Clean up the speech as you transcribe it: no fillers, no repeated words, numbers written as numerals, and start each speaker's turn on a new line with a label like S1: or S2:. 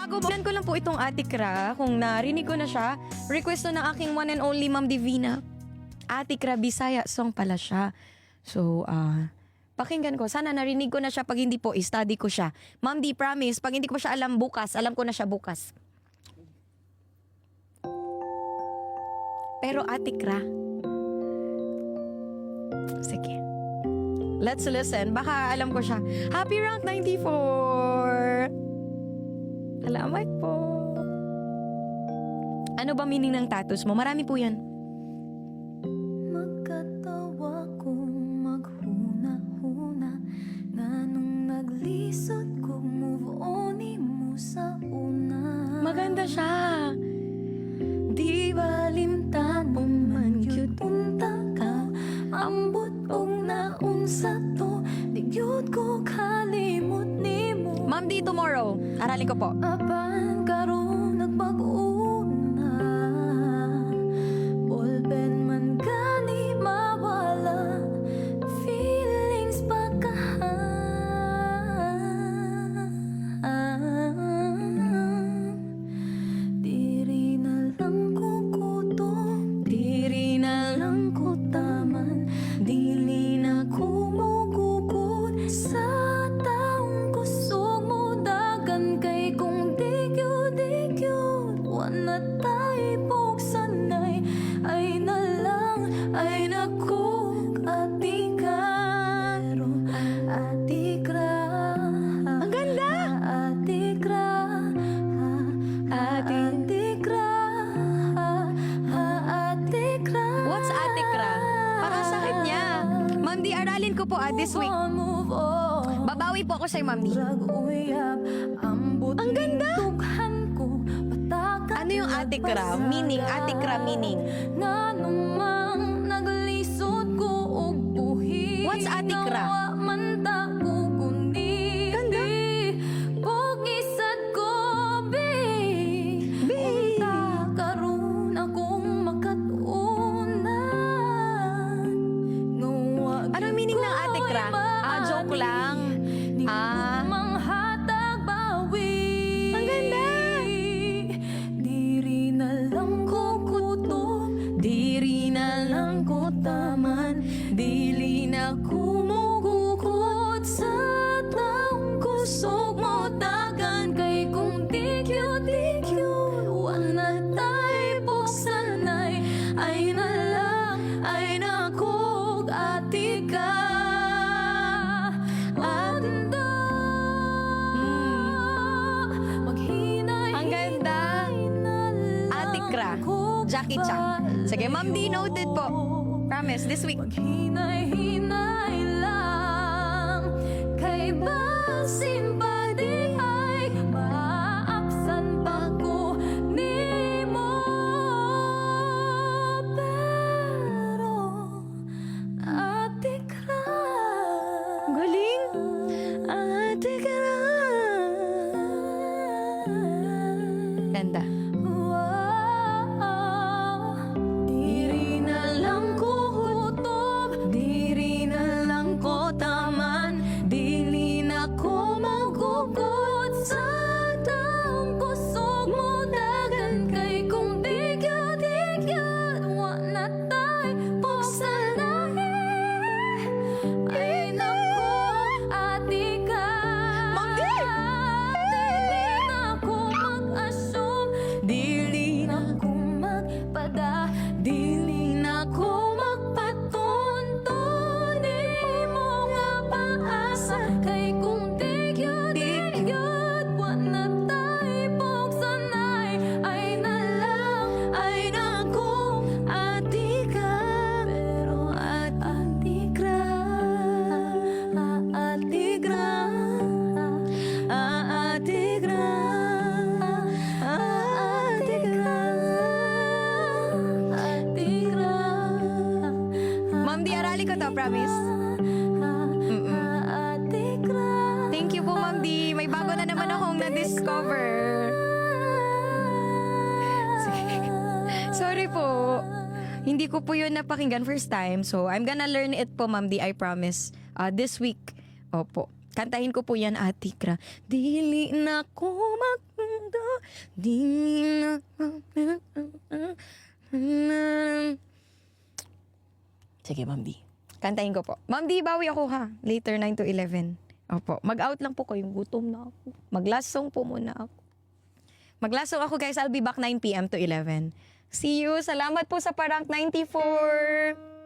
S1: bago ba ko lang po itong Atikra, kung narinig ko na siya, request na ng aking one and only Ma'am Divina. Atikra Bisaya song pala siya. So, pakinggan ko. Sana narinig ko na siya. Pag hindi po, i-study ko siya. Ma'am Di, promise, pag hindi ko siya alam bukas, alam ko na siya bukas. Pero Atikra. Sige. Let's listen. Baka alam ko siya. Happy Rank 94! Salamat po. Ano ba meaning ng tattoos mo? Marami po yan.
S2: Magkatawa kong maghuna-huna na nung naglisod ko move on mo sa una.
S1: Maganda siya.
S2: Di balimtanon man yun unta ka ambot og naunsa to di gyud ko kalimot nimo.
S1: Ma'am Di, tomorrow. Aralin ko po.
S2: Apan karon nagpag-una Ballpen man gani mawala feelings pagkahan. Diri na lang ko kuto, diri na lang ko taman, dili na ko mugugod sa taong gusto mo dagan kay kung di-gyud wala tayo buksanay ay na lang ay naku atika pero atikra.
S1: Ang ganda!
S2: Atikra atikra atikra.
S1: What's Atikra? Parang sakit niya. Ma'am Di, aralin ko po this week.
S2: Move on.
S1: Babawi po ako sa'yo, Ma'am Di.
S2: Ang
S1: ganda!
S2: Ano
S1: yung Atikra? Meaning, Atikra meaning.
S2: Na numang naglisod ko og buhi.
S1: What's Atikra?
S2: Nawa man ta ko kundi.
S1: Ganda.
S2: Pugisad ko, be.
S1: Be.
S2: Unta karon akong makatuunan. Ngawa
S1: Anong meaning ng Atikra? Joke lang.
S2: Manghatag bawi.
S1: Ang ganda.
S2: Diri na lang ko kuto, diri na lang ko taman, dili na ko mugugod sa taong kusog mo dagan kay kung di-gyud wala tayo buksanay ay na lang ay nakog atika.
S1: Ang ganda. Atikra. Jackie Chan. Sige, Ma'am Di, noted po. Promise, this week.
S2: Maghinay-hinay lang kay basin pa di ay maapsan pa ko nimo. Pero atikra.
S1: Galing. Atikra. Ganda.
S2: Diri na lang ko hutob, diri na lang ko taman, dili na ko magugod sa taong kusog mo dagan kay kung di-gyud wala tayo puksanahin ay naku atika.
S1: Ma'am Di!
S2: Dili na ko mag-assume, dili na ko magpada, dili na ko magpatunton mo nga paasa kay kung di-gyud wala tayo buksanay ay na lang ay naku atika. Pero atikra atikra atikra atikra atikra.
S1: Ma'am Di, arali ko to, promise.
S2: Atikra.
S1: Thank you po, Ma'am Di. May bago na naman akong na-discover. Sorry po. Hindi ko po yun napakinggan first time. So, I'm gonna learn it po, Ma'am Di. I promise. This week. Opo. Kantahin ko po yan, Atikra. Dili na ko magda. Di na Sige, Ma'am D. Kantahin ko po. Ma'am D, bawi ako ha. Later, 9 to 11. Opo. Mag-out lang po kayong gutom na ako. Mag-last song po muna ako. Mag-last song ako guys. I'll be back 9 p.m. to 11. See you. Salamat po sa Parank 94.